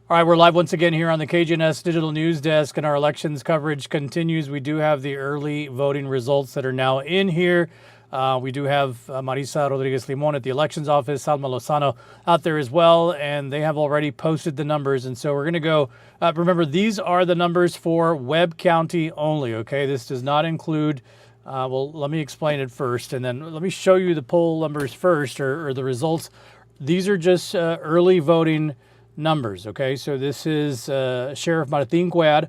All right, we're live once again here on the KGNS Digital News Desk, and our elections coverage continues. We do have the early voting results that are now in here. We do have Marisa Rodriguez Limon at the elections office, Salma Lozano out there as well, and they have already posted the numbers. And so we're going to go, remember, these are the numbers for Webb County only, okay? This does not include, well, let me explain it first, and then let me show you the poll numbers first, or the results. These are just early voting numbers, okay? So this is Sheriff Martin Cuellar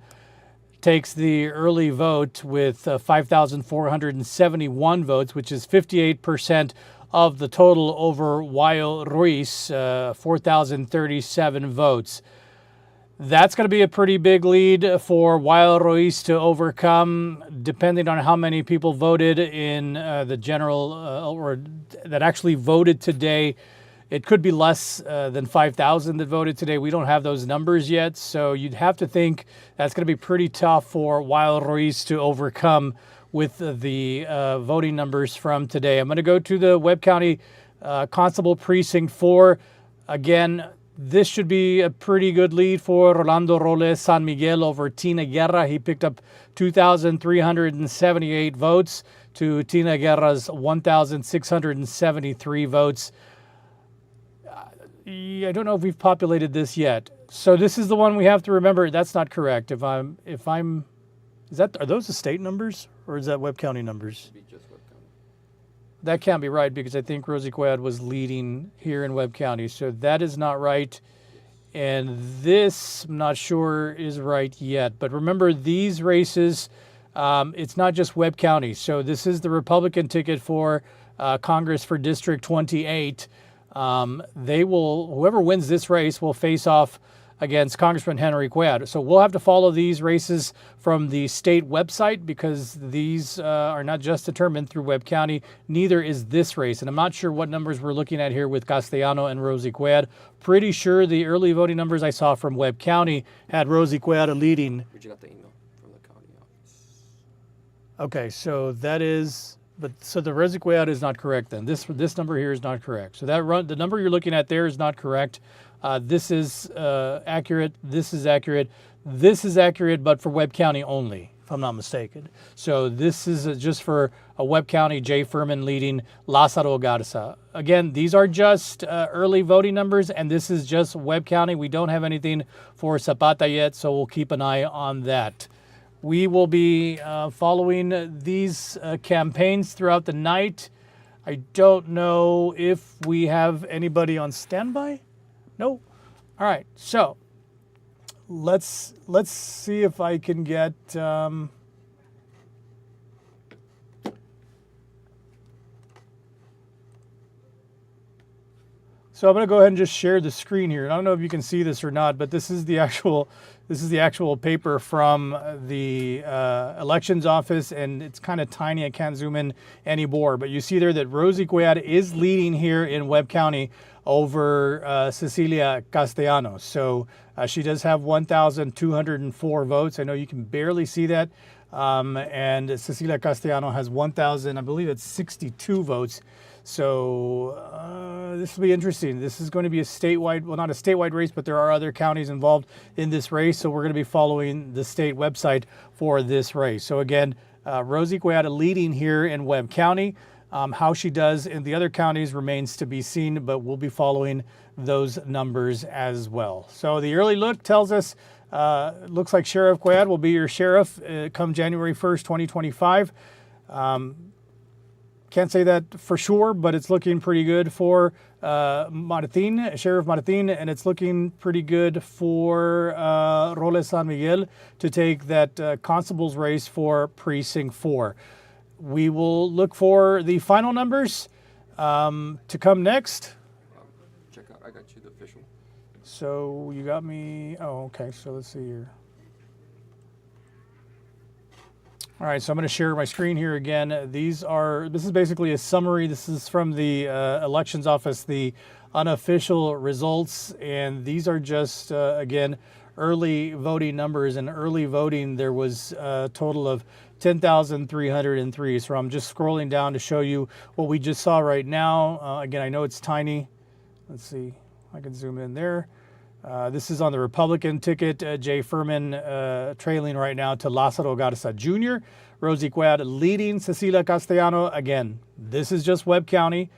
takes the early vote with 5,471 votes, which is 58% of the total over Wayo Ruiz, 4,037 votes. That's going to be a pretty big lead for Wayo Ruiz to overcome, depending on how many people voted in the general, or that actually voted today. It could be less than 5,000 that voted today. We don't have those numbers yet, so you'd have to think that's going to be pretty tough for Wayo Ruiz to overcome with the voting numbers from today. I'm going to go to the Webb County Constable Precinct 4. Again, this should be a pretty good lead for Rolando Roles San Miguel over Tina Guerra. He picked up 2,378 votes to Tina Guerra's 1,673 votes. I don't know if we've populated this yet. So this is the one we have to remember. That's not correct. Are those the state numbers or is that Webb County numbers? That can't be right because I think Rosie Cuellar was leading here in Webb County. So that is not right. And this, I'm not sure is right yet. But remember these races, it's not just Webb County. So this is the Republican ticket for Congress for District 28. Whoever wins this race will face off against Congressman Henry Cuellar. So we'll have to follow these races from the state website because these are not just determined through Webb County. Neither is this race. And I'm not sure what numbers we're looking at here with Castellano and Rosie Cuellar. Pretty sure the early voting numbers I saw from Webb County had Rosie Cuellar leading. We got the email from the county office. Okay, so that is... so the Rosie Cuellar is not correct then. This number here is not correct. So the number you're looking at there is not correct. This is accurate. This is accurate. This is accurate, but for Webb County only, if I'm not mistaken. So this is just for a Webb County, Jay Furman leading Lázaro Garza. Again, these are just early voting numbers, and this is just Webb County. We don't have anything for Zapata yet, so we'll keep an eye on that. We will be following these campaigns throughout the night. I don't know if we have anybody on standby. No. All right. So let's see if I can get. So I'm going to go ahead and just share the screen here. I don't know if you can see this or not, but this is the actual paper from the elections office, and it's kind of tiny. I can't zoom in anymore, but you see there that Rosie Cuellar is leading here in Webb County over Cecilia Castellanos. So she does have 1,204 votes. I know you can barely see that. And Cecilia Castellano has 1,000, I believe it's 62 votes. So this will be interesting. This is going to be a statewide, well, not a statewide race, but there are other counties involved in this race. So we're going to be following the state website for this race. So again, Rosie Cuellar leading here in Webb County. How she does in the other counties remains to be seen, but we'll be following those numbers as well. So the early look tells us, looks like Sheriff Cuellar will be your sheriff come January 1st, 2025. Can't say that for sure, but it's looking pretty good for Sheriff Martin, and it's looking pretty good for Roles San Miguel to take that constable's race for Precinct 4. We will look for the final numbers to come next. Check out, I got you the official. So you got me, oh, okay, so let's see here. All right, so I'm going to share my screen here again. This is basically a summary. This is from the elections office, the unofficial results, and these are just, again, early voting numbers. In early voting, there was a total of 10,303. So I'm just scrolling down to show you what we just saw right now. Again, I know it's tiny. Let's see, I can zoom in there. This is on the Republican ticket. Jay Furman trailing right now to Lázaro Garza Jr. Rosie Quad leading Cecilia Castellano. Again, this is just Webb County.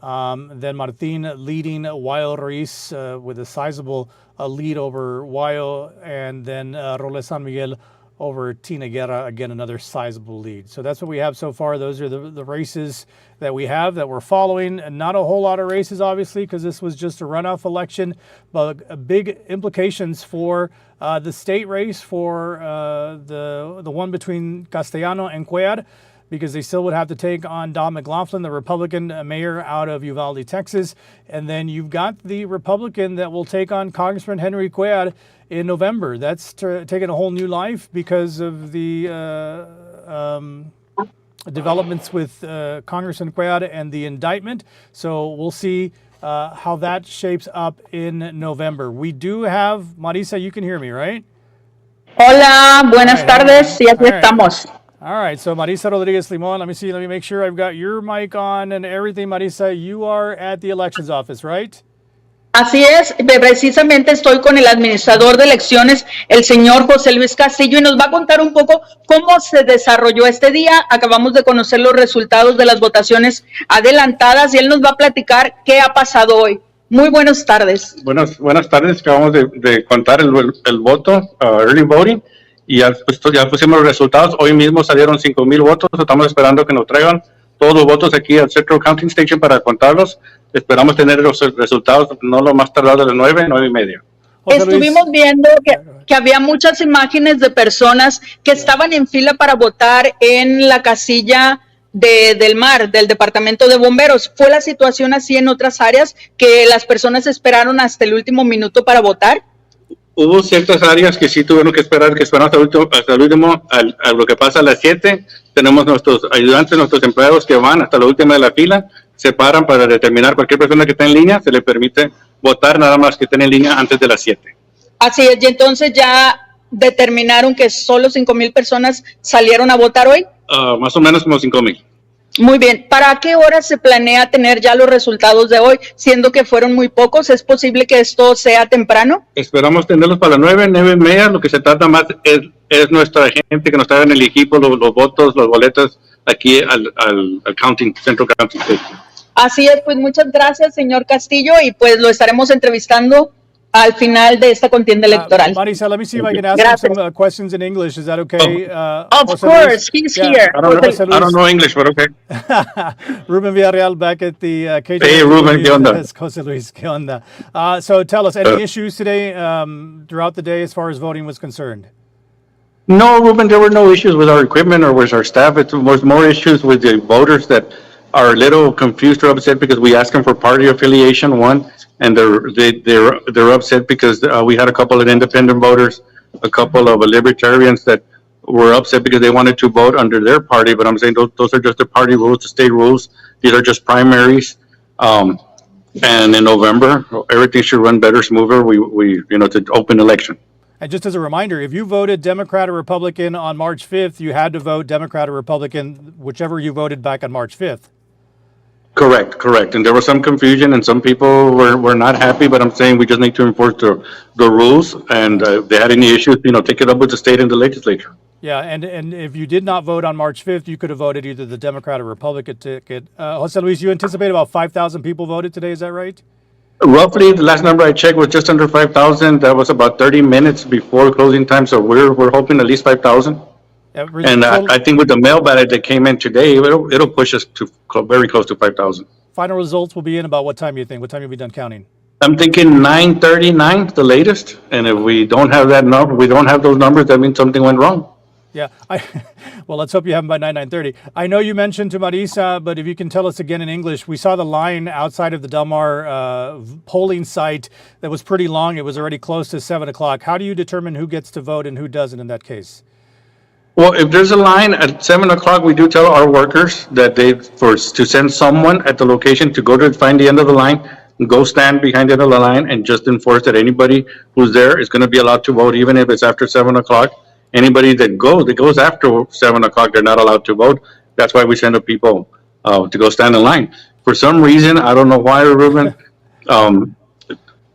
Then Martin leading Wayo Ruiz with a sizable lead over Wayo. And then Roles San Miguel over Tina Guerra, again, another sizable lead. So that's what we have so far. Those are the races that we have that we're following. And not a whole lot of races, obviously, because this was just a runoff election, but big implications for the state race for the one between Castellano and Cuellar, because they still would have to take on Don McLaughlin, the Republican mayor out of Uvalde, Texas. And then you've got the Republican that will take on Congressman Henry Cuellar in November. That's taken a whole new life because of the developments with Congressman Cuellar and the indictment. So we'll see how that shapes up in November. We do have, Marisa, you can hear me, right? Hola, buenas tardes, y aquí estamos. All right, so Marisa Rodriguez Limon, let me make sure I've got your mic on and everything. Marisa, you are at the elections office, right? Así es, precisamente estoy con el administrador de elecciones, el señor José Luis Castillo, y nos va a contar un poco cómo se desarrolló este día. Acabamos de conocer los resultados de las votaciones adelantadas y él nos va a platicar qué ha pasado hoy. Muy buenas tardes. Buenas tardes, acabamos de contar el voto, early voting, y ya pusimos los resultados. Hoy mismo salieron 5,000 votos, estamos esperando que nos traigan todos los votos aquí al Central Counting Station para contarlos. Esperamos tener los resultados no lo más tardado de las 9:30. Estuvimos viendo que había muchas imágenes de personas que estaban en fila para votar en la casilla del mar, del departamento de bomberos. ¿Fue la situación así en otras áreas, que las personas esperaron hasta el último minuto para votar? Hubo ciertas áreas que sí tuvieron que esperar hasta el último, a lo que pasa a las 7. Tenemos nuestros ayudantes, nuestros empleados que van hasta la última de la fila, se paran para determinar cualquier persona que está en línea, se le permite votar nada más que estén en línea antes de las 7. Así es, y entonces ya determinaron que solo 5,000 personas salieron a votar hoy. Más o menos como 5,000. Muy bien, ¿para qué hora se planea tener ya los resultados de hoy? Siendo que fueron muy pocos, ¿es posible que esto sea temprano? Esperamos tenerlos para las 9:30. Lo que se trata más es nuestra gente que nos trae en el equipo, los votos, las boletas aquí al Central Counting Station. Así es, pues muchas gracias, señor Castillo, y pues lo estaremos entrevistando al final de esta contienda electoral. Marisa, let me see if I can ask you some questions in English. Is that okay? Of course, he's here. I don't know English, but okay. Ruben Villarreal back at the KGNS. Hey, Ruben, ¿qué onda? Jose Luis, ¿qué onda? So tell us, any issues today throughout the day as far as voting was concerned? No, Ruben, there were no issues with our equipment or with our staff. It was more issues with the voters that are a little confused or upset because we asked them for party affiliation, one, and they're upset because we had a couple of independent voters, a couple of libertarians that were upset because they wanted to vote under their party. But I'm saying those are just the party rules, the state rules. These are just primaries. And in November, everything should run better, smoother. It's an open election. And just as a reminder, if you voted Democrat or Republican on March 5th, you had to vote Democrat or Republican, whichever you voted back on March 5th. Correct. And there was some confusion and some people were not happy, but I'm saying we just need to enforce the rules. And if they had any issues, take it up with the state and the legislature. Yeah, and if you did not vote on March 5th, you could have voted either the Democrat or Republican ticket. Jose Luis, you anticipate about 5,000 people voted today, is that right? Roughly, the last number I checked was just under 5,000. That was about 30 minutes before closing time, so we're hoping at least 5,000. And I think with the mail ballot that came in today, it'll push us to very close to 5,000. Final results will be in about what time, you think? What time you'll be done counting? I'm thinking 9:39, the latest. And if we don't have that number, we don't have those numbers, that means something went wrong. Yeah, well, let's hope you have them by 9:30. I know you mentioned to Marisa, but if you can tell us again in English, we saw the line outside of the Del Mar polling site that was pretty long. It was already close to 7 o'clock. How do you determine who gets to vote and who doesn't in that case? Well, if there's a line at 7 o'clock, we do tell our workers that to send someone at the location to go to find the end of the line, go stand behind the end of the line, and just enforce that anybody who's there is going to be allowed to vote, even if it's after 7 o'clock. Anybody that goes after 7 o'clock, they're not allowed to vote. That's why we send up people to go stand in line. For some reason, I don't know why, Ruben,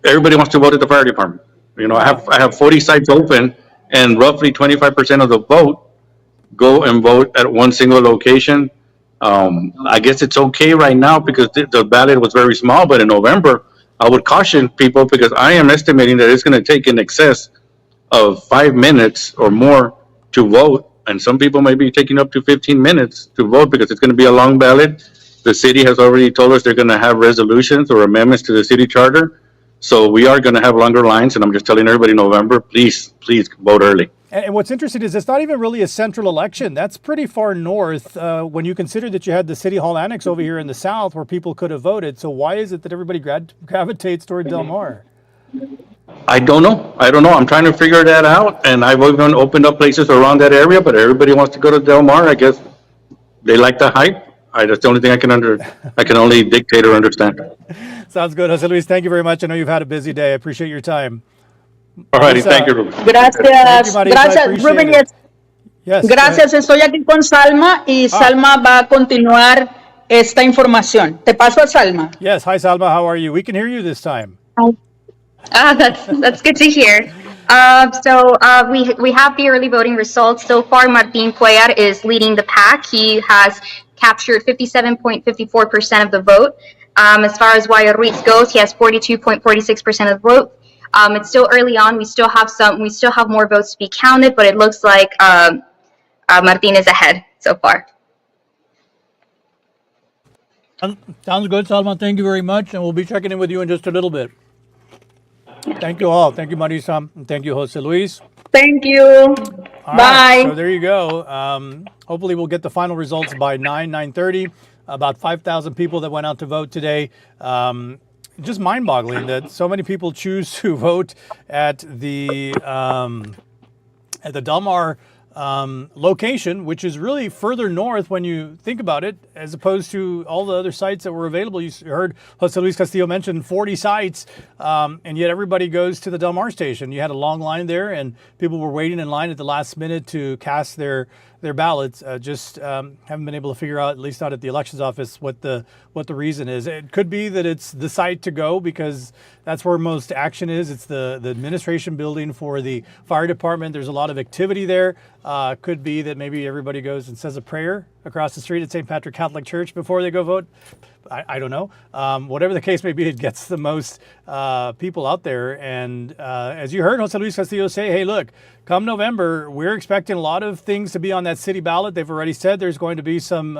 everybody wants to vote at the fire department. You know, I have 40 sites open, and roughly 25% of the vote go and vote at one single location. I guess it's okay right now because the ballot was very small, but in November, I would caution people because I am estimating that it's going to take in excess of 5 minutes or more to vote. And some people may be taking up to 15 minutes to vote because it's going to be a long ballot. The city has already told us they're going to have resolutions or amendments to the city charter. So we are going to have longer lines. And I'm just telling everybody, November, please vote early. And what's interesting is it's not even really a central election. That's pretty far north when you consider that you had the City Hall Annex over here in the south where people could have voted. So why is it that everybody gravitates toward Del Mar? I don't know. I'm trying to figure that out. And I've even opened up places around that area, but everybody wants to go to Del Mar. I guess they like the hype. That's the only thing I can only dictate or understand. Sounds good. Jose Luis, thank you very much. I know you've had a busy day. I appreciate your time. All righty. Marisa. Thank you, Ruben. Gracias, Marisa. I gracias, appreciate Ruben. it. Yes. go ahead. Gracias, estoy aquí con Salma y Salma va a continuar esta información. Te paso a Salma. Yes. Hi, Salma. How are you? We can hear you this time. That's good to hear. We have the early voting results. So far, Martin Cuellar is leading the pack. He has captured 57.54% of the vote. As far as Guaya Ruiz goes, he has 42.46% of the vote. It's still early on. We still have more votes to be counted, but it looks like Martin is ahead so far. Sounds good, Salma. Thank you very much. And we'll be checking in with you in just a little bit. Thank you all. Thank you, Marisa. And thank you, Jose Luis. Thank you. All Bye. right, so there you go. Hopefully we'll get the final results by 9:30. About 5,000 people that went out to vote today. Just mind-boggling that so many people choose to vote at the Del Mar location, which is really further north when you think about it, as opposed to all the other sites that were available. You heard Jose Luis Castillo mention 40 sites, and yet everybody goes to the Del Mar station. You had a long line there, and people were waiting in line at the last minute to cast their ballots. Haven't been able to figure out, at least not at the elections office, what the reason is. It could be that it's the site to go because that's where most action is. It's the administration building for the fire department. There's a lot of activity there. Could be that maybe everybody goes and says a prayer across the street at St. Patrick Catholic Church before they go vote. I don't know. Whatever the case may be, it gets the most people out there. And as you heard Jose Luis Castillo say, hey, look, come November, we're expecting a lot of things to be on that city ballot. They've already said there's going to be some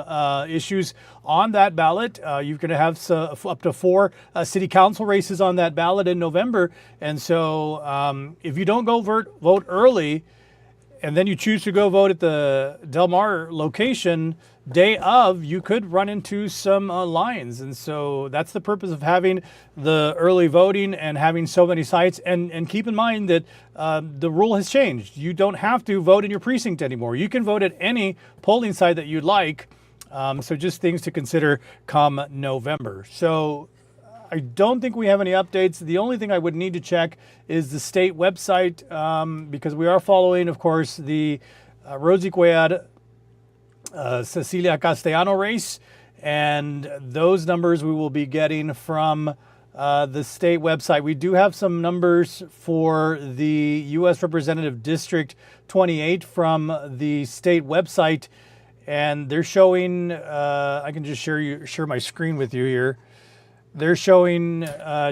issues on that ballot. You're going to have up to 4 city council races on that ballot in November. And so if you don't go vote early, and then you choose to go vote at the Del Mar location day of, you could run into some lines. And so that's the purpose of having the early voting and having so many sites. And keep in mind that the rule has changed. You don't have to vote in your precinct anymore. You can vote at any polling site that you'd like. So just things to consider come November. So I don't think we have any updates. The only thing I would need to check is the state website because we are following, of course, the Rosie Cuellar, Cecilia Castellano race. And those numbers we will be getting from the state website. We do have some numbers for the U.S. Representative District 28 from the state website. And they're showing, I can just share my screen with you here. They're showing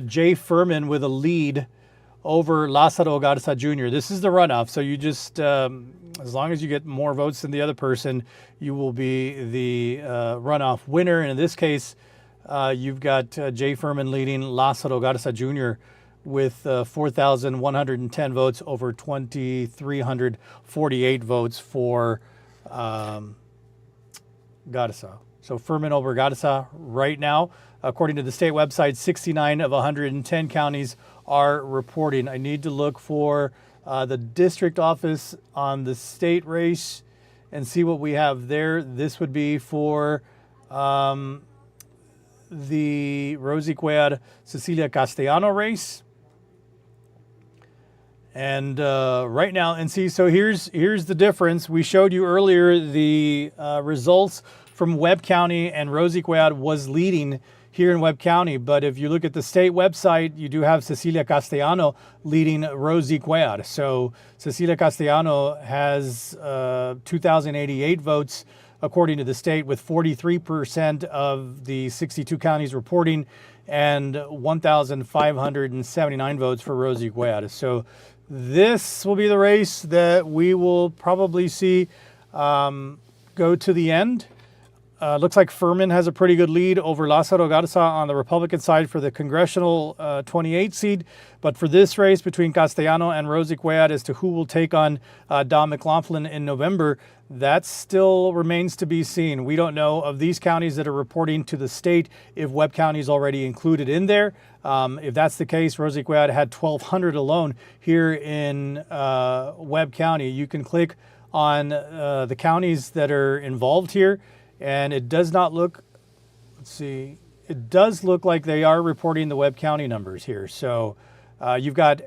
Jay Furman with a lead over Lázaro Garza Jr. This is the runoff. So you just, as long as you get more votes than the other person, you will be the runoff winner. And in this case, you've got Jay Furman leading Lázaro Garza Jr. with 4,110 votes over 2,348 votes for Garza. So Furman over Garza right now. According to the state website, 69 of 110 counties are reporting. I need to look for the district office on the state race and see what we have there. This would be for the Rosie Cuellar Cecilia Castellano race. And right now, and see, so here's the difference. We showed you earlier the results from Webb County, and Rosie Cuellar was leading here in Webb County. But if you look at the state website, you do have Cecilia Castellano leading Rosie Cuellar. So Cecilia Castellano has 2,088 votes according to the state, with 43% of the 62 counties reporting, and 1,579 votes for Rosie Cuellar. So this will be the race that we will probably see go to the end. Looks like Furman has a pretty good lead over Lázaro Garza on the Republican side for the congressional 28 seat. But for this race between Castellano and Rosie Cuellar as to who will take on Don McLaughlin in November, that still remains to be seen. We don't know of these counties that are reporting to the state if Webb County is already included in there. If that's the case, Rosie Cuellar had 1,200 alone here in Webb County. You can click on the counties that are involved here, and it does not look, let's see, it does look like they are reporting the Webb County numbers here. So you've got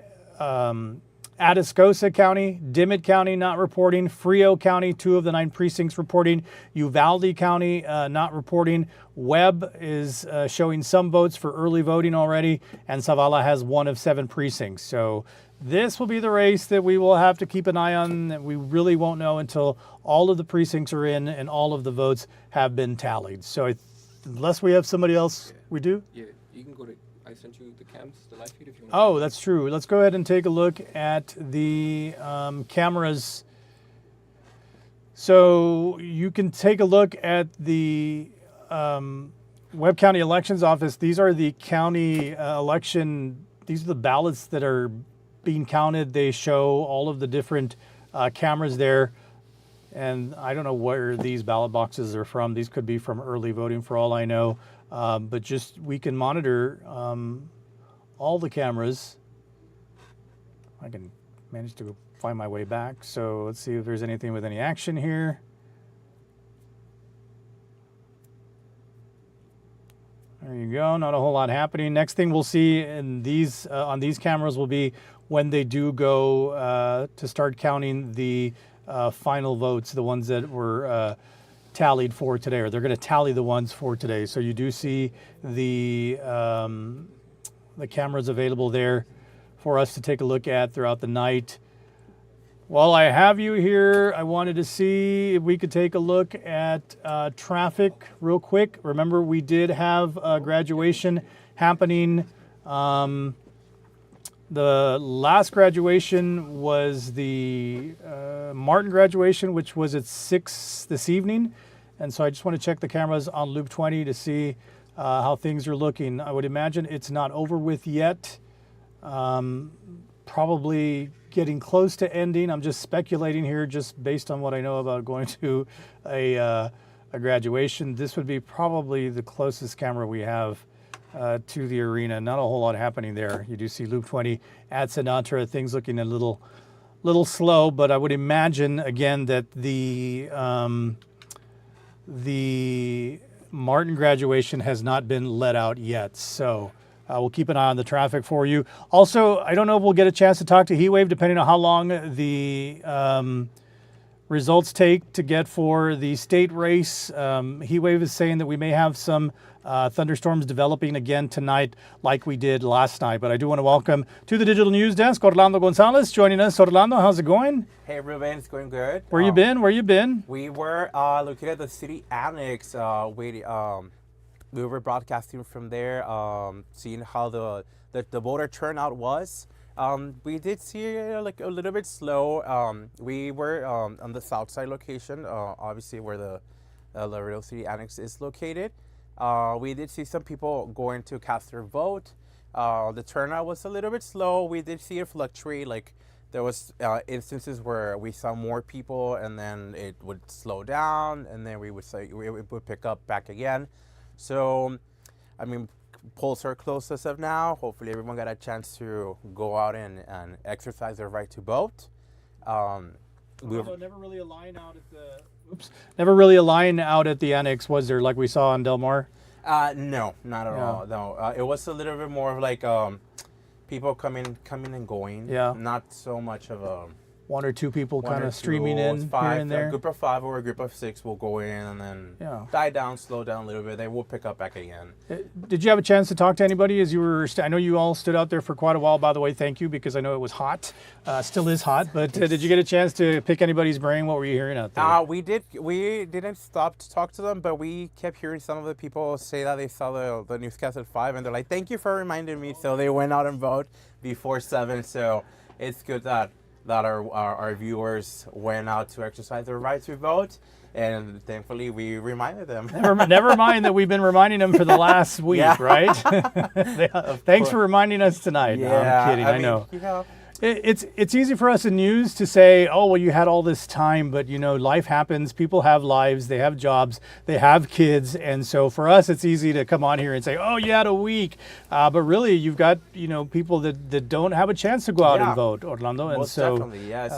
Atascosa County, Dimmitt County not reporting, Frio County, 2 of the 9 precincts reporting, Uvalde County not reporting, Webb is showing some votes for early voting already, and Zavala has 1 of 7 precincts. So this will be the race that we will have to keep an eye on, that we really won't know until all of the precincts are in and all of the votes have been tallied. So unless we have somebody else, we do? Yeah, you can go to, I sent you the cams, the live feed if you want. Oh, that's true. Let's go ahead and take a look at the cameras. So you can take a look at the Webb County Elections Office. These are the county election, these are the ballots that are being counted. They show all of the different cameras there. And I don't know where these ballot boxes are from. These could be from early voting for all I know. But just we can monitor all the cameras. I can manage to find my way back. So let's see if there's anything with any action here. There you go. Not a whole lot happening. Next thing we'll see in these on these cameras will be when they do go to start counting the final votes, the ones that were tallied for today, or they're going to tally the ones for today. So you do see the cameras available there for us to take a look at throughout the night. While I have you here, I wanted to see if we could take a look at traffic real quick. Remember, we did have graduation happening. The last graduation was the Martin graduation, which was at 6 this evening. And so I just want to check the cameras on Loop 20 to see how things are looking. I would imagine it's not over with yet. Probably getting close to ending. I'm just speculating here just based on what I know about going to a graduation. This would be probably the closest camera we have to the arena. Not a whole lot happening there. You do see Loop 20 at Sinatra. Things looking a little slow, but I would imagine again that the Martin graduation has not been let out yet. So we'll keep an eye on the traffic for you. Also, I don't know if we'll get a chance to talk to Heatwave depending on how long the results take to get for the state race. Heatwave is saying that we may have some thunderstorms developing again tonight like we did last night. But I do want to welcome to the Digital News Desk, Orlando Gonzalez joining us. Orlando, how's it going? Hey Ruben, it's going good. Where you been? Where you been? We were located at the city annex, waiting. We were broadcasting from there, seeing how the voter turnout was. We did see like a little bit slow. We were on the south side location, obviously where the Laredo City Annex is located. We did see some people going to cast their vote. The turnout was a little bit slow. We did see it fluctuate. Like there was instances where we saw more people and then it would slow down, and then we would pick up back again. So, I mean, polls are close as of now. Hopefully everyone got a chance to go out and exercise their right to vote. Never really a line out at the never really a line out at the annex, was there, like we saw on Del Mar? No, not at all. No, it was a little bit more of like people coming and going. Yeah. Not so much of one or two people One kind or of streaming two, in here five, and there. A group of 5 or a group of 6 will go in and then Yeah. die down, slow down a little bit. They will pick up back again. Did you have a chance to talk to anybody as you were? I know you all stood out there for quite a while. By the way, thank you, because I know it was hot. Still is hot. But did you get a chance to pick anybody's brain? What were you hearing out there? We didn't stop to talk to them, but we kept hearing some of the people say that they saw the newscast at 5, and they're like, "Thank you for reminding me." So they went out and vote before 7. So it's good that our viewers went out to exercise their right to vote, and thankfully we reminded them. Never mind that we've been reminding them for the last week, Yeah. right? Thanks for reminding us tonight. No, I'm kidding. I mean, know. You know, It's easy for us in news to say, oh, well, you had all this time, but life happens. People have lives, they have jobs, they have kids, and so for us, it's easy to come on here and say, oh, you had a week, but really, you've got people that don't have a chance to go out and vote, Orlando, and most so definitely, yes.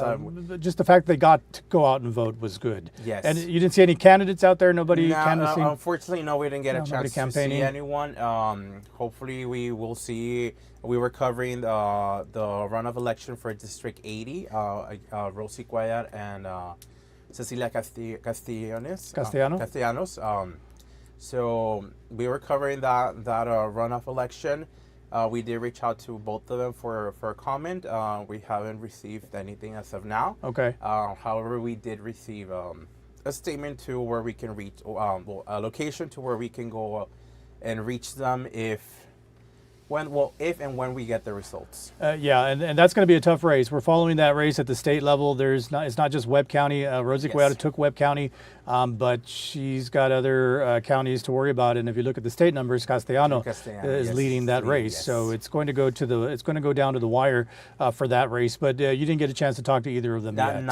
just the fact they got to go out and vote was good. Yes. And you didn't see any candidates out there, nobody canvassing. Unfortunately, no, we didn't get a nobody chance to campaigning. see anyone. Hopefully, we will see. We were covering the runoff election for District 80, Rosie Cuellar and Cecilia Castellanos. So we were covering that runoff election. We did reach out to both of them for a comment. We haven't received anything as of now. Okay. However, we did receive a statement to where we can reach, a location to where we can go and reach them if and when we get the results. Yeah, and that's going to be a tough race. We're following that race at the state level. It's not just Webb County. Rosie Cuellar took Webb County, but she's got other counties to worry about. And if you look at the state numbers, Castellano is leading that race. Yes. So it's going to go down to the wire for that race. But you didn't get a chance to talk to either of them yet. I'm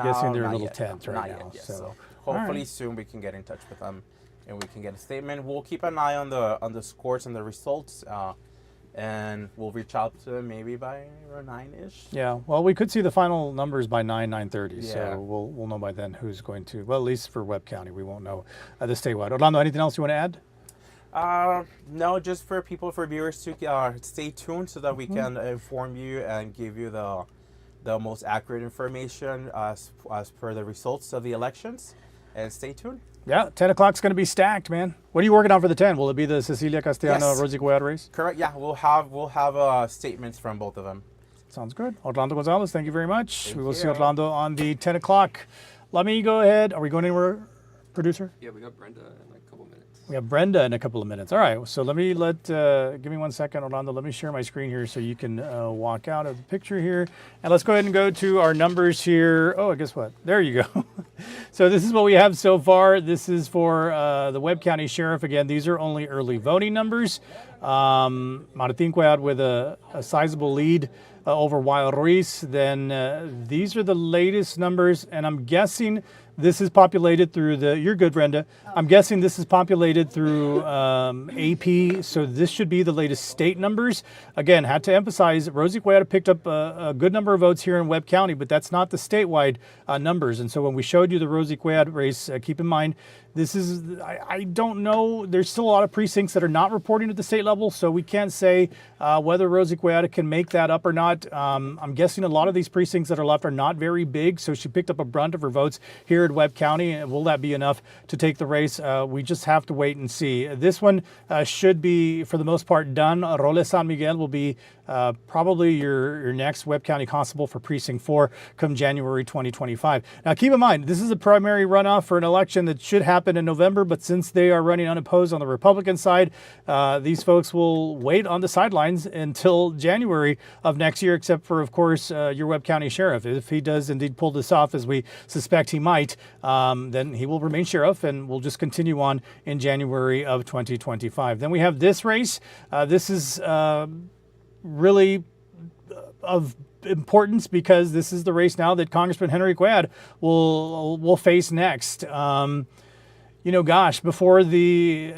guessing they're a little tense right not now. Yet, yes. So So hopefully soon we can get in touch with them and we can get a statement. We'll keep an eye on the scores and the results, and we'll reach out to them maybe by 9-ish. Yeah, well, we could see the final numbers by 9:30, Yeah. so we'll know by then who's going to. Well, at least for Webb County, we won't know the statewide. Orlando, anything else you want to add? No, just for viewers to stay tuned so that we can inform you and give you the most accurate information as per the results of the elections. And stay tuned. Yeah, 10 o'clock's going to be stacked, man. What are you working on for the 10? Will it be the Cecilia Castellano Yes. Rosie Cuellar race? Correct. Yeah, we'll have statements from both of them. Sounds good. Orlando Gonzalez, thank you very much. We will see you. Orlando on the 10 o'clock. Let me go ahead. Are we going anywhere, producer? Yeah, we got Brenda in like a couple minutes. We have Brenda in a couple of minutes. All right, so give me 1 second, Orlando. Let me share my screen here so you can walk out of the picture here. And let's go ahead and go to our numbers here. Oh, guess what? There you go. So this is what we have so far. This is for the Webb County Sheriff. Again, these are only early voting numbers. Martin Cuellar with a sizable lead over Weil Ruiz. Then these are the latest numbers, and I'm guessing this is populated through you're good, Brenda. I'm guessing this is populated through AP, so this should be the latest state numbers. Again, had to emphasize, Rosie Cuellar picked up a good number of votes here in Webb County, but that's not the statewide numbers. And so when we showed you the Rosie Cuellar race, keep in mind, I don't know, there's still a lot of precincts that are not reporting at the state level, so we can't say whether Rosie Cuellar can make that up or not. I'm guessing a lot of these precincts that are left are not very big, so she picked up a brunt of her votes here at Webb County, and will that be enough to take the race? We just have to wait and see. This one should be, for the most part, done. Role San Miguel will be probably your next Webb County Constable for Precinct 4 come January 2025. Now, keep in mind, this is a primary runoff for an election that should happen in November, but since they are running unopposed on the Republican side, these folks will wait on the sidelines until January of next year, except for, of course, your Webb County Sheriff. If he does indeed pull this off, as we suspect he might, then he will remain sheriff and will just continue on in January of 2025. Then we have this race. This is really of importance because this is the race now that Congressman Henry Cuellar will face next. you know, gosh, before the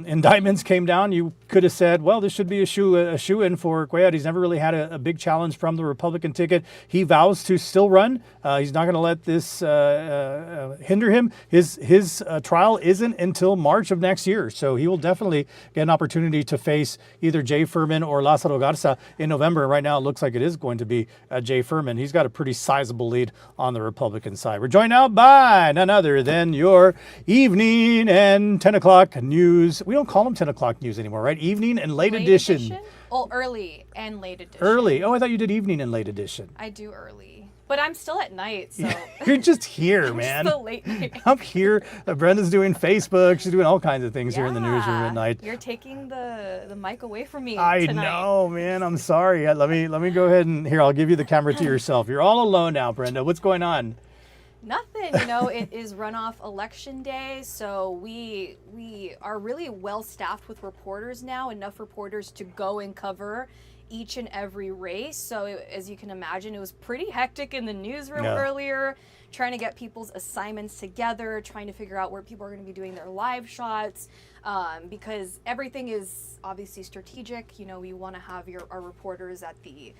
indictments came down, you could have said, well, this should be a shoe-in for Cuellar. He's never really had a big challenge from the Republican ticket. He vows to still run. He's not going to let this hinder him. His trial isn't until March of next year, so he will definitely get an opportunity to face either Jay Furman or Lázaro Garza in November. Right now, it looks like it is going to be Jay Furman. He's got a pretty sizable lead on the Republican side. We're joined now by none other than your evening and 10 o'clock news. We don't call them 10 o'clock news anymore, right? Evening and late edition. Oh, early and late edition. Early. Oh, I thought you did evening and late edition. I do early. But I'm still at night, so. You're just here, man. Still late night. I'm here. Brenda's doing Facebook. She's doing all kinds of things here in the newsroom at night. You're taking the mic away from me I tonight. know, man. I'm sorry. Let me go ahead and here. I'll give you the camera to yourself. You're all alone now, Brenda. What's going on? Nothing, it is runoff election day, so we are really well staffed with reporters now, enough reporters to go and cover each and every race. So as you can imagine, it was pretty hectic in the newsroom earlier, trying to get people's assignments together, trying to figure out where people are going to be doing their live shots, because everything is obviously strategic. We want to have our reporters at the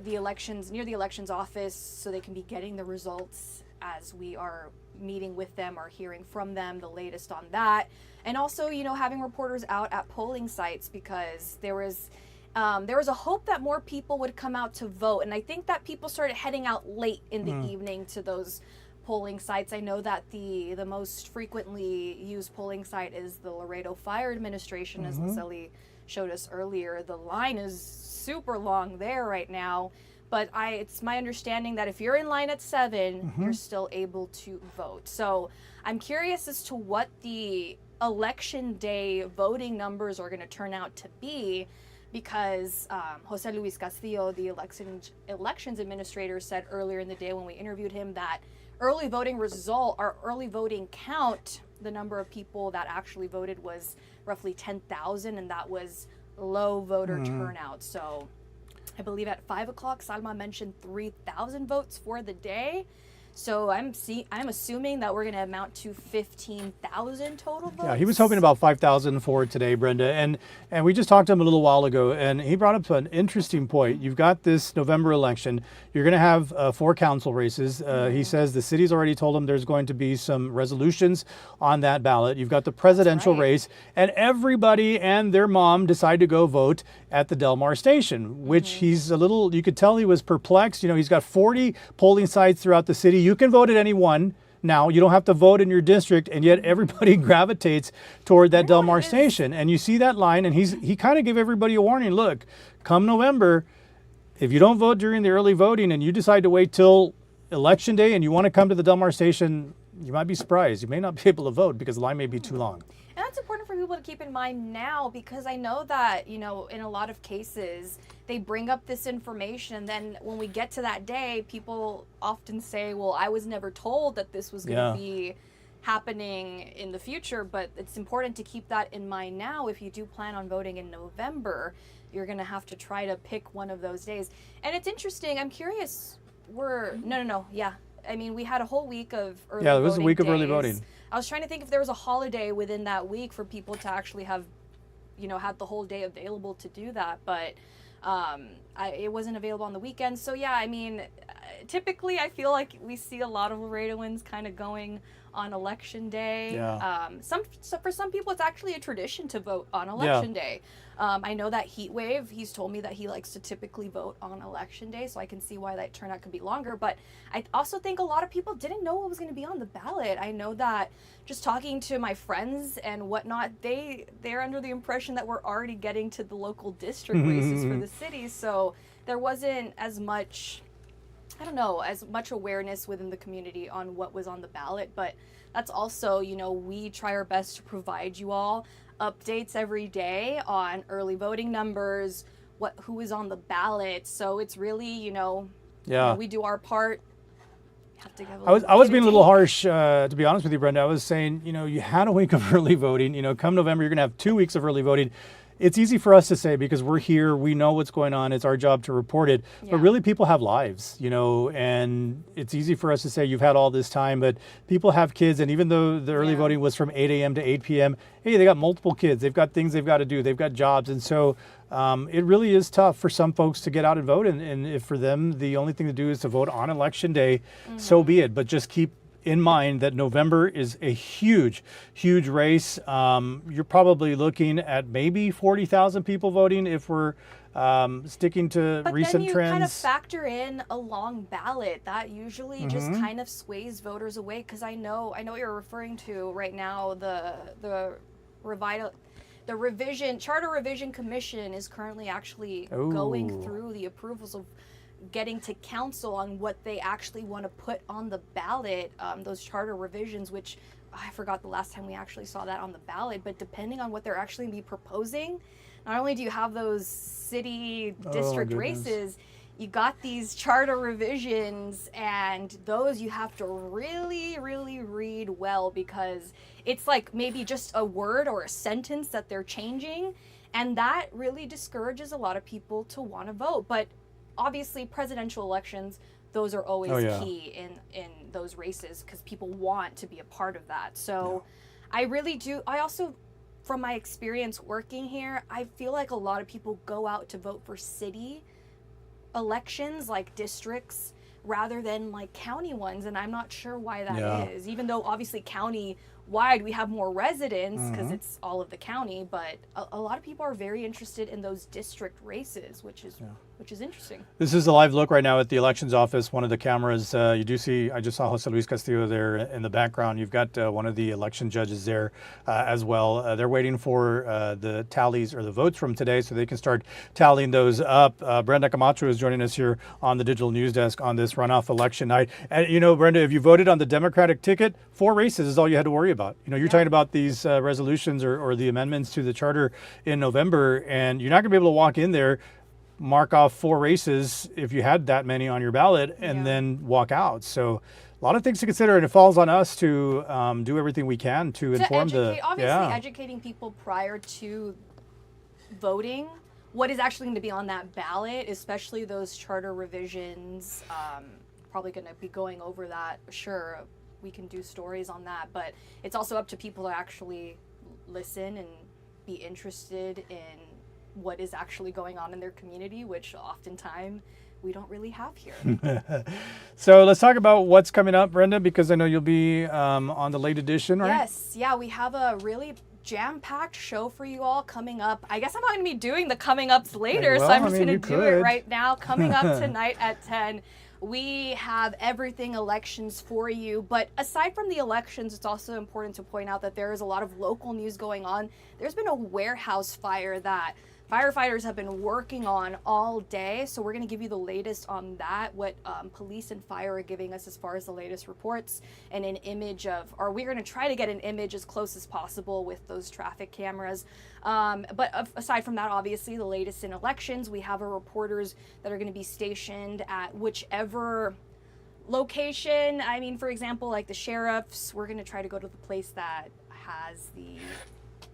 elections office so they can be getting the results as we are meeting with them or hearing from them, the latest on that. And also, having reporters out at polling sites, because there was a hope that more people would come out to vote. And I think that people started heading out late in the evening to those polling sites. I know that the most frequently used polling site is the Laredo Fire Administration, as Liseli showed us earlier. The line is super long there right now, but it's my understanding that if you're in line at 7, you're still able to vote. So I'm curious as to what the election day voting numbers are going to turn out to be, because Jose Luis Castillo, the elections administrator, said earlier in the day when we interviewed him that early voting count, the number of people that actually voted was roughly 10,000, and that was low voter turnout. So I believe at 5 o'clock, Salma mentioned 3,000 votes for the day. So I'm assuming that we're going to amount to 15,000 total votes. Yeah, he was hoping about 5,000 for today, Brenda. And we just talked to him a little while ago, and he brought up an interesting point. You've got this November election. You're going to have 4 council races. He says the city's already told him there's going to be some resolutions on that ballot. You've got the presidential race, and everybody and their mom decide to go vote at the Del Mar station, which he's you could tell he was perplexed. He's got 40 polling sites throughout the city. You can vote at any one now. You don't have to vote in your district, and yet everybody gravitates toward that Del Mar station. And you see that line, and he kind of gave everybody a warning. Look, come November, if you don't vote during the early voting and you decide to wait till election day and you want to come to the Del Mar station, you might be surprised. You may not be able to vote because the line may be too long. And that's important for people to keep in mind now, because I know that, in a lot of cases, they bring up this information, and then when we get to that day, people often say, well, I was never told that this was going to be happening in the future. But it's important to keep that in mind now. If you do plan on voting in November, you're going to have to try to pick one of those days. And it's interesting. I'm curious. I mean, we had a whole week of early voting. Yeah, it was a week days. of early voting. I was trying to think if there was a holiday within that week for people to actually have, had the whole day available to do that. But it wasn't available on the weekend. So, yeah, I mean, typically I feel like we see a lot of Laredoans kind of going on election day. Yeah. For some people, it's actually a tradition to vote on election day. I know that Heatwave, he's told me that he likes to typically vote on election day, so I can see why that turnout could be longer. But I also think a lot of people didn't know what was going to be on the ballot. I know that just talking to my friends and whatnot, they're under the impression that we're already getting to the local district races for the city, so there wasn't as much awareness within the community on what was on the ballot. But that's also, we try our best to provide you all updates every day on early voting numbers, who is on the ballot. So it's really, we do our part. I was being a little harsh, to be honest with you, Brenda. I was saying, you had a week of early voting. Come November, you're going to have 2 weeks of early voting. it's easy for us to say because we're here, we know what's going on, it's our job to report it. Yeah. But really people have lives, you know, and it's easy for us to say you've had all this time, but people have kids, and even though the early Yeah. voting was from 8 a.m. to 8 p.m., hey, they got multiple kids, they've got things they've got to do, they've got jobs, and so it really is tough for some folks to get out and vote, and if for them the only thing to do is to vote on election day, so be it. But just keep in mind that November is a huge race. You're probably looking at maybe 40,000 people voting if we're sticking to But recent then you trends. kind of factor in a long ballot that usually just Mm-hmm. kind of sways voters away, because I know what you're referring to right now. The charter revision commission is currently actually going Ooh. through the approvals of getting to council on what they actually want to put on the ballot, those charter revisions, which I forgot the last time we actually saw that on the ballot. But depending on what they're actually going to be proposing, not only do you have those city district goodness. races, you got these charter revisions, and those you have to really read well, because it's like maybe just a word or a sentence that they're changing, and that really discourages a lot of people to want to vote. But obviously presidential elections, those are always Oh, yeah. key in those races, because people want to be a part of that. So I really do. I also, from my experience working here, I feel like a lot of people go out to vote for city elections, like districts, rather than like county ones, and I'm not sure why that is. Yeah. Even though obviously county wide we have more residents because Mm-hmm. it's all of the county, but a lot of people are very interested in those district races, which is interesting. This is a live look right now at the elections office. One of the cameras, you do see, I just saw Jose Luis Castillo there in the background. You've got one of the election judges there as well. They're waiting for the tallies or the votes from today so they can start tallying those up. Brenda Camacho is joining us here on the digital news desk on this runoff election night. And you know, Brenda, if you voted on the Democratic ticket, 4 races is all you had to worry about. You know, you're talking about these resolutions or the amendments to the charter in November, and you're not going to be able to walk in there, mark off 4 races if you had that many on your ballot, and then walk out. So a lot of things to consider, and it falls on us to do everything we can to inform educating people prior to voting what is actually going to be on that ballot, especially those charter revisions. Probably going to be going over that. Sure, we can do stories on that, but it's also up to people to actually listen and be interested in what is actually going on in their community, which oftentimes we don't really have here. So let's talk about what's coming up, Brenda, because I know you'll be on the late edition, right? Yes, yeah, we have a really jam-packed show for you all coming up. I guess I'm not going to be doing the coming ups later, Well, so I'm I just mean, going to you do it could. right now. Coming up tonight at 10, we have everything elections for you. But aside from the elections, it's also important to point out that there is a lot of local news going on. There's been a warehouse fire that firefighters have been working on all day, so we're going to give you the latest on that, what police and fire are giving us as far as the latest reports, and an image of, or we're going to try to get an image as close as possible with those traffic cameras. But aside from that, obviously, the latest in elections, we have our reporters that are going to be stationed at whichever location. I mean, for example, like the sheriffs, we're going to try to go to the place that has the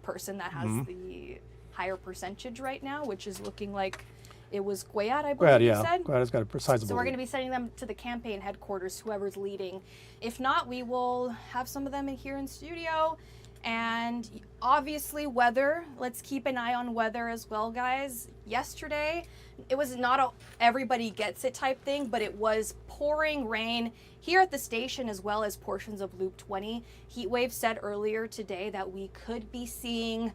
person that has the higher percentage right now, which is looking like it was Cuellar, I believe you said. Cuellar's got a sizable So we're lead. going to be sending them to the campaign headquarters, whoever's leading. If not, we will have some of them here in studio. And obviously weather, let's keep an eye on weather as well, guys. Yesterday, it was not a everybody gets it type thing, but it was pouring rain here at the station as well as portions of Loop 20. Heatwave said earlier today that we could be seeing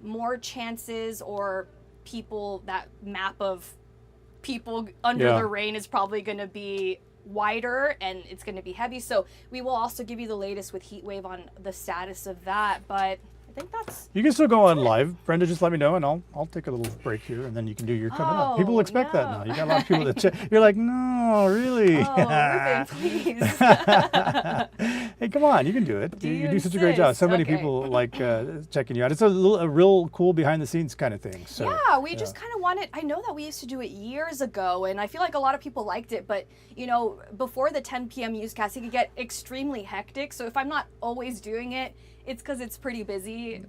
more chances, or people, that map of people under the rain is probably going to be wider and it's going to be heavy. So we will also give you the latest with Heatwave on the status of that. But I think that's... You can still go on live, Brenda. Just let me know, and I'll take a little break here, and then you can do your coming up. People expect that now. You got a lot of people that you're like, no, really. Oh, Ruben, please. Hey, come on, you can do it. Do You you do such a great job. insist? So many Okay. people like checking you out. It's a real cool behind the scenes kind of thing. So Yeah, we just kind of wanted. I know that we used to do it years ago, and I feel like a lot of people liked it. But you know, before the 10 p.m. newscast, it could get extremely hectic. So if I'm not always doing it, it's because it's pretty busy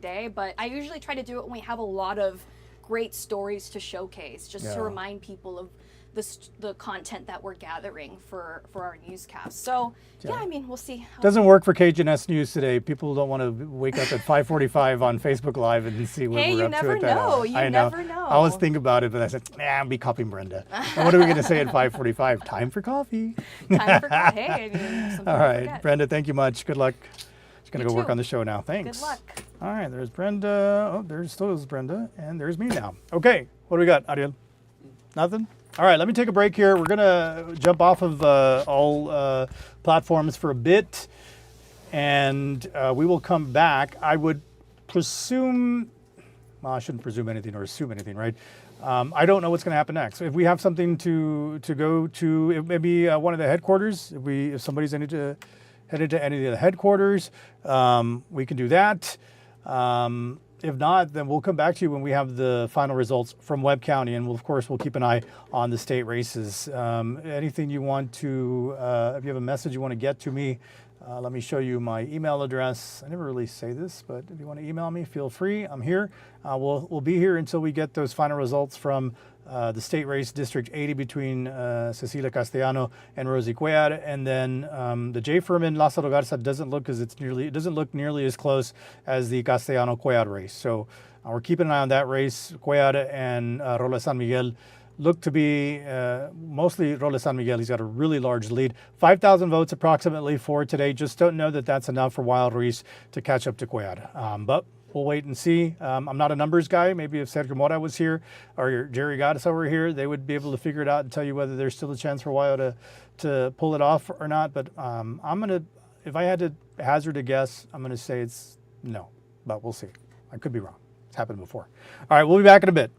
day. But I usually try to do it when we have a lot of great stories to showcase, just to Yeah. remind people of the content that we're gathering for our newscast. So yeah, I mean, we'll see. how- doesn't work for KGNS News today. People don't want to wake up at 5:45 on Facebook Live and see what Hey, we're you up to never at that know. hour. You I know. never know. I always think about it, but I said, I'll be copying Brenda. And what are we going to say at 5:45? Time for coffee. Time for hey, I mean, something All to right, forget. Brenda, thank you much. Good luck. Just going to You go work too. on the show now. Thanks. Good luck. All right, there's Brenda. Oh, there's still is Brenda. And there's me now. Okay, what do we got, Ariel? Nothing? All right, let me take a break here. We're going to jump off of all platforms for a bit, and we will come back. I would presume, well, I shouldn't presume anything or assume anything, right? I don't know what's going to happen next. If we have something to go to, it may be one of the headquarters. If somebody's headed to any of the headquarters, we can do that. If not, then we'll come back to you when we have the final results from Webb County, and we'll keep an eye on the state races. Anything you want to, if you have a message you want to get to me, let me show you my email address. I never really say this, but if you want to email me, feel free. I'm here. We'll be here until we get those final results from the state race, District 80, between Cecilia Castellano and Rosie Cuellar, and then the J Furman Lázaro Garza doesn't look nearly as close as the Castellano Cuellar race. So we're keeping an eye on that race. Cuellar and Rola San Miguel look to be mostly Rola San Miguel. He's got a really large lead, 5,000 votes approximately for today. Just don't know that that's enough for Wild Reese to catch up to Cuellar, but we'll wait and see. I'm not a numbers guy. Maybe if Sergio Mora was here or Jerry Gaddis were here, they would be able to figure it out and tell you whether there's still a chance for Wild to pull it off or not. But if I had to hazard a guess, I'm gonna say it's no, but we'll see. I could be wrong. It's happened before. All right, we'll be back in a bit.